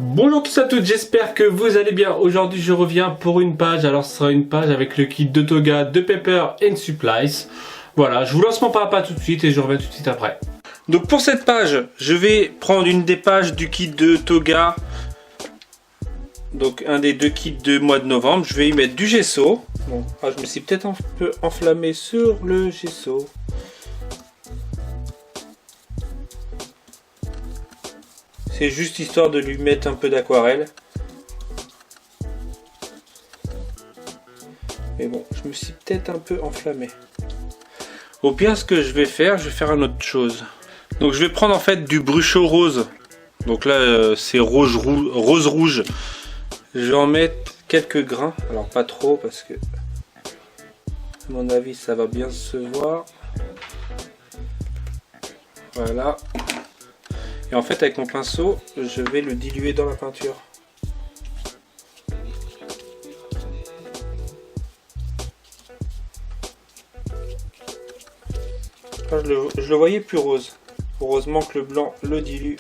Bonjour tous à toutes, j'espère que vous allez bien. Aujourd'hui je reviens pour une page, alors ce sera une page avec le kit de Toga de Pepper and Supplies. Voilà, je vous lance mon pas tout de suite et je reviens tout de suite après. Donc pour cette page, je vais prendre une des pages du kit de Toga. Donc un des deux kits de mois de novembre, je vais y mettre du gesso. Bon, je me suis peut-être un peu enflammé sur le gesso. C'est juste histoire de lui mettre un peu d'aquarelle. Mais bon, je me suis peut-être un peu enflammé. Au pire, ce que je vais faire une autre chose. Donc je vais prendre en fait du Bruchot rose. Donc là, c'est rose-rouge. Je vais en mettre quelques grains. Alors pas trop parce que, à mon avis, ça va bien se voir. Voilà. Et en fait avec mon pinceau, je vais le diluer dans la peinture. Je le voyais plus rose. Heureusement que le blanc le dilue.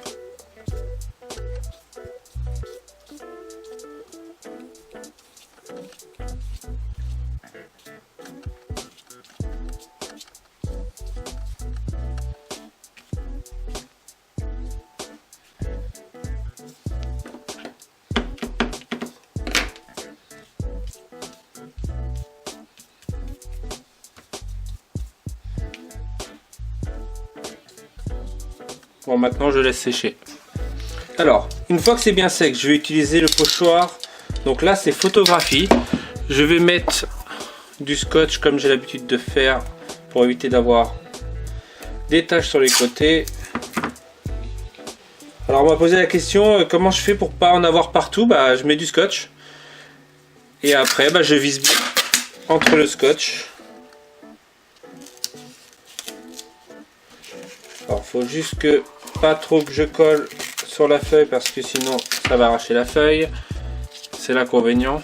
Bon, maintenant je laisse sécher. Alors, une fois que c'est bien sec, je vais utiliser le pochoir. Donc là, c'est photographie. Je vais mettre du scotch comme j'ai l'habitude de faire pour éviter d'avoir des taches sur les côtés. Alors, on m'a posé la question comment je fais pour pas en avoir partout. Je mets du scotch et après, je vise bien entre le scotch. Alors, faut juste que pas trop que je colle sur la feuille parce que sinon ça va arracher la feuille. C'est l'inconvénient.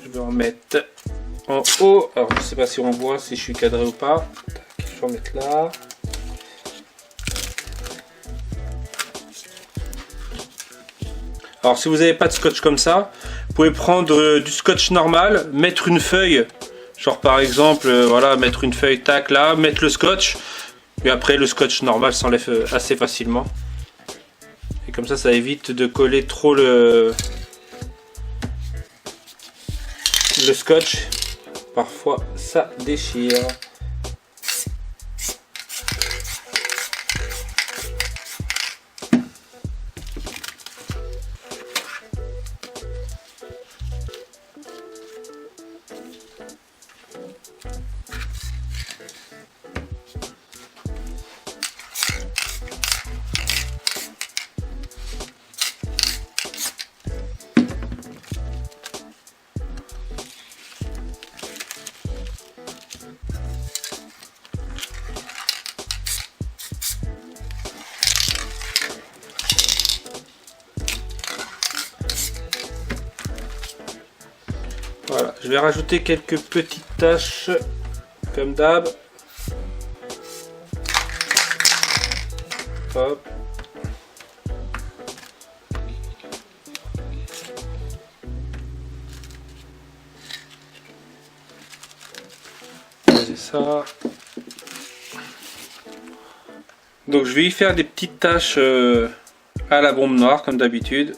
Je vais en mettre en haut. Alors je sais pas si on voit si je suis cadré ou pas. Je vais en mettre là. Alors si vous n'avez pas de scotch comme ça, vous pouvez prendre du scotch normal, mettre une feuille, genre par exemple, voilà, mettre une feuille, tac, là, mettre le scotch, et après le scotch normal s'enlève assez facilement. Et comme ça évite de coller trop le scotch. Parfois ça déchire. Voilà, je vais rajouter quelques petites taches comme d'hab. Hop. C'est ça. Donc je vais y faire des petites taches à la bombe noire comme d'habitude.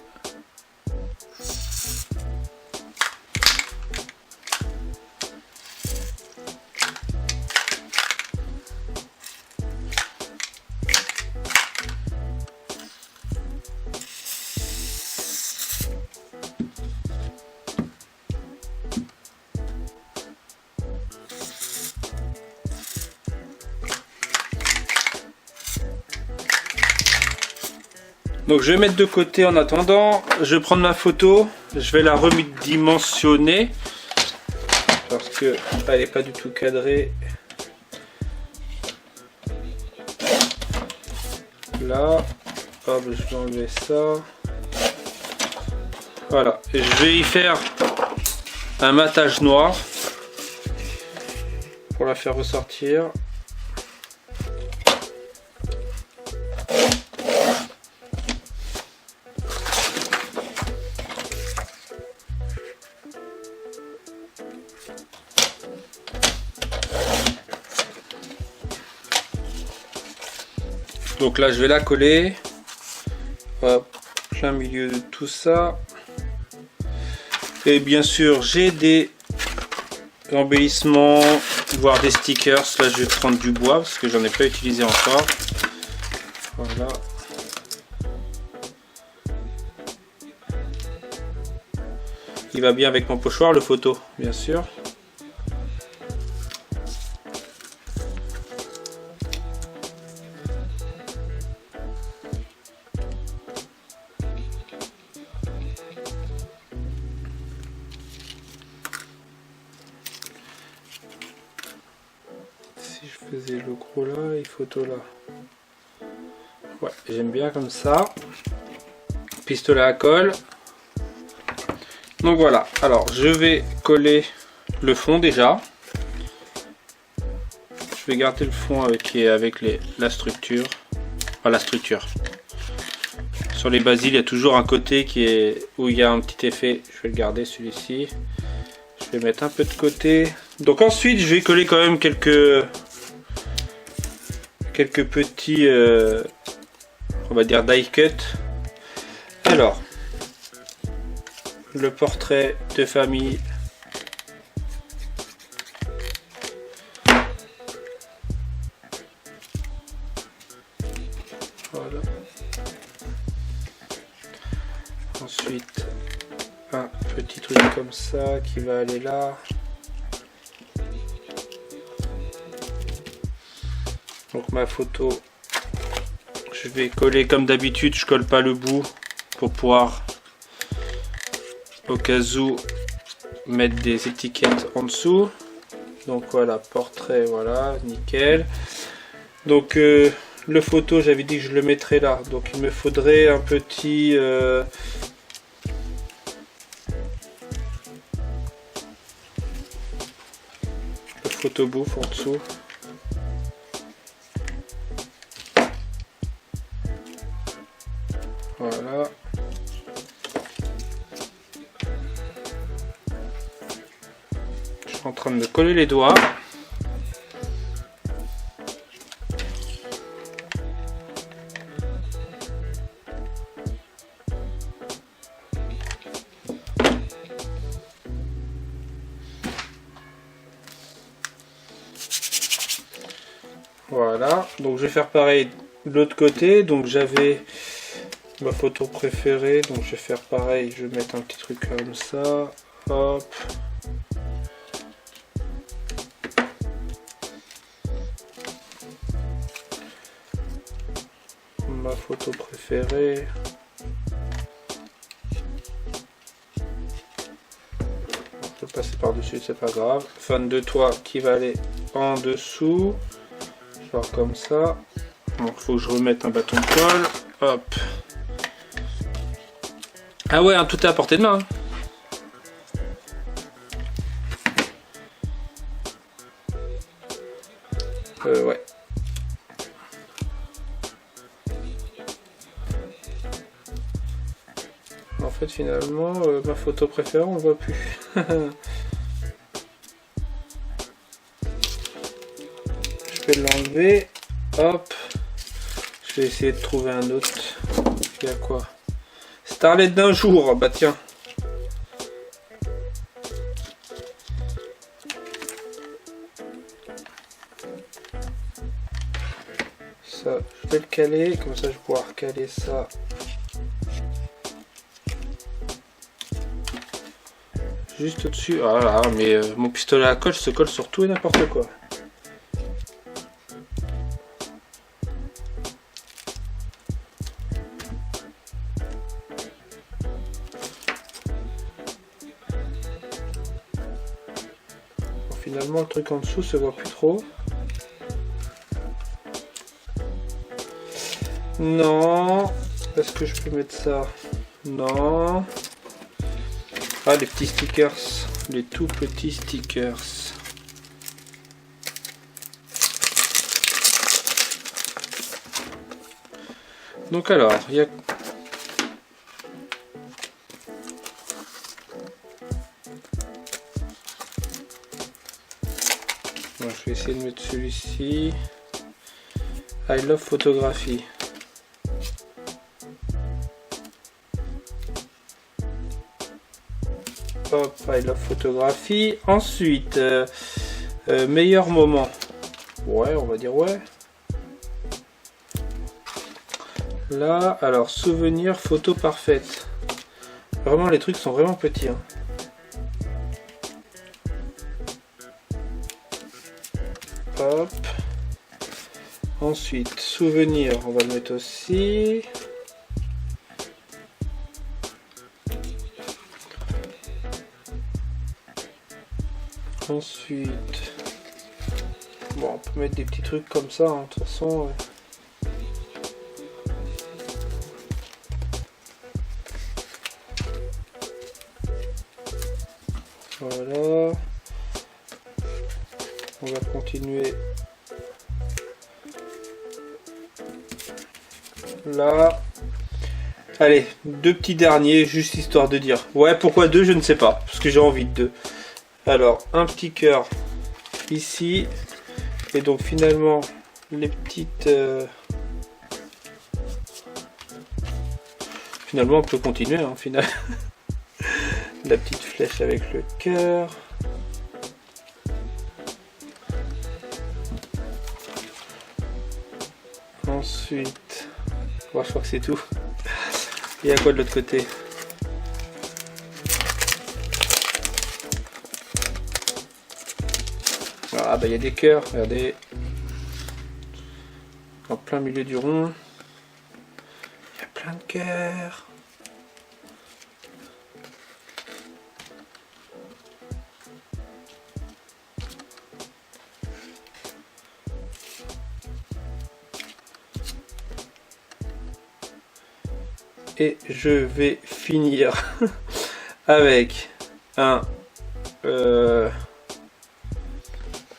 Donc je vais mettre de côté en attendant. Je vais prendre ma photo. Je vais la redimensionner parce que elle n'est pas du tout cadrée. Là, hop, je vais enlever ça. Voilà, et je vais y faire un matage noir pour la faire ressortir. Donc là je vais la coller, hop, plein milieu de tout ça. Et bien sûr j'ai des embellissements, voire des stickers. Là je vais prendre du bois parce que j'en ai pas utilisé encore. Voilà. Il va bien avec mon pochoir, le photo, bien sûr. Si je faisais le gros là, les photos là. Ouais, j'aime bien comme ça. Pistolet à colle. Donc voilà, alors je vais coller le fond déjà. Je vais garder le fond avec la structure. Enfin, la structure. Sur les basiles, il y a toujours un côté où il y a un petit effet. Je vais le garder celui-ci. Je vais mettre un peu de côté. Donc ensuite, je vais coller quand même quelques petits, on va dire die cut. Alors, le portrait de famille. Voilà. Ensuite, un petit truc comme ça qui va aller là. Donc ma photo, je vais coller comme d'habitude, je colle pas le bout pour pouvoir au cas où mettre des étiquettes en dessous. Donc voilà, portrait, voilà, nickel. Donc le photo, j'avais dit que je le mettrais là, donc il me faudrait un petit le photo bouffe en dessous. Voilà. Je suis en train de me coller les doigts. Voilà, donc je vais faire pareil de l'autre côté. Donc j'avais ma photo préférée, donc je vais faire pareil, je vais mettre un petit truc comme ça, hop. Ma photo préférée. Je vais passer par dessus, c'est pas grave. Fan de toi qui va aller en dessous. Genre comme ça. Donc il faut que je remette un bâton de colle. Hop. Ah ouais, hein, tout est à portée de main. Ouais. En fait, finalement, ma photo préférée, on ne voit plus. Je vais l'enlever. Hop. Je vais essayer de trouver un autre. Il y a quoi? Starlet d'un jour. Bah tiens. Ça, je vais le caler. Comme ça, je vais pouvoir caler ça. Juste au-dessus. Ah là, mais mon pistolet à colle se colle sur tout et n'importe quoi. Bon, finalement, le truc en dessous se voit plus trop. Non. Est-ce que je peux mettre ça? Non. Ah, les petits stickers, les tout petits stickers. Donc alors, il y a... Bon, je vais essayer de mettre celui-ci. I love photography. Hop, I love photography. Ensuite, meilleur moment. Ouais, on va dire ouais. Là, alors, souvenir, photo parfaite. Vraiment, les trucs sont vraiment petits. Hein. Hop. Ensuite, souvenir, on va le mettre aussi. Ensuite, bon, on peut mettre des petits trucs comme ça, hein, de toute façon. Voilà. On va continuer. Là. Allez, deux petits derniers, juste histoire de dire. Ouais, pourquoi deux, je ne sais pas, parce que j'ai envie de deux. Alors, un petit cœur ici. Et donc finalement, les petites... Finalement, on peut continuer, hein, final. La petite flèche avec le cœur. Ensuite... Bon, je crois que c'est tout. Il y a quoi de l'autre côté? Ah bah il y a des cœurs, regardez. En plein milieu du rond. Il y a plein de cœurs. Et je vais finir avec un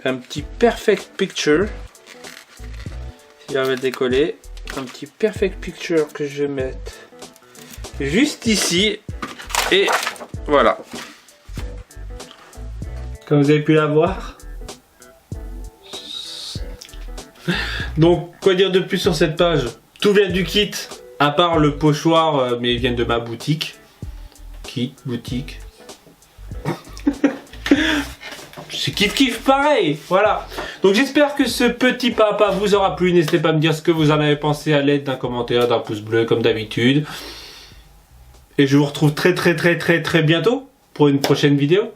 petit perfect picture. Si j'arrive à le décoller, un petit perfect picture que je vais mettre juste ici. Et voilà. Comme vous avez pu la voir. Donc, quoi dire de plus sur cette page? Tout vient du kit. À part le pochoir, mais ils viennent de ma boutique. Kit, boutique. C'est kiff pareil, voilà. Donc j'espère que ce petit papa vous aura plu. N'hésitez pas à me dire ce que vous en avez pensé à l'aide d'un commentaire, d'un pouce bleu comme d'habitude. Et je vous retrouve très bientôt pour une prochaine vidéo.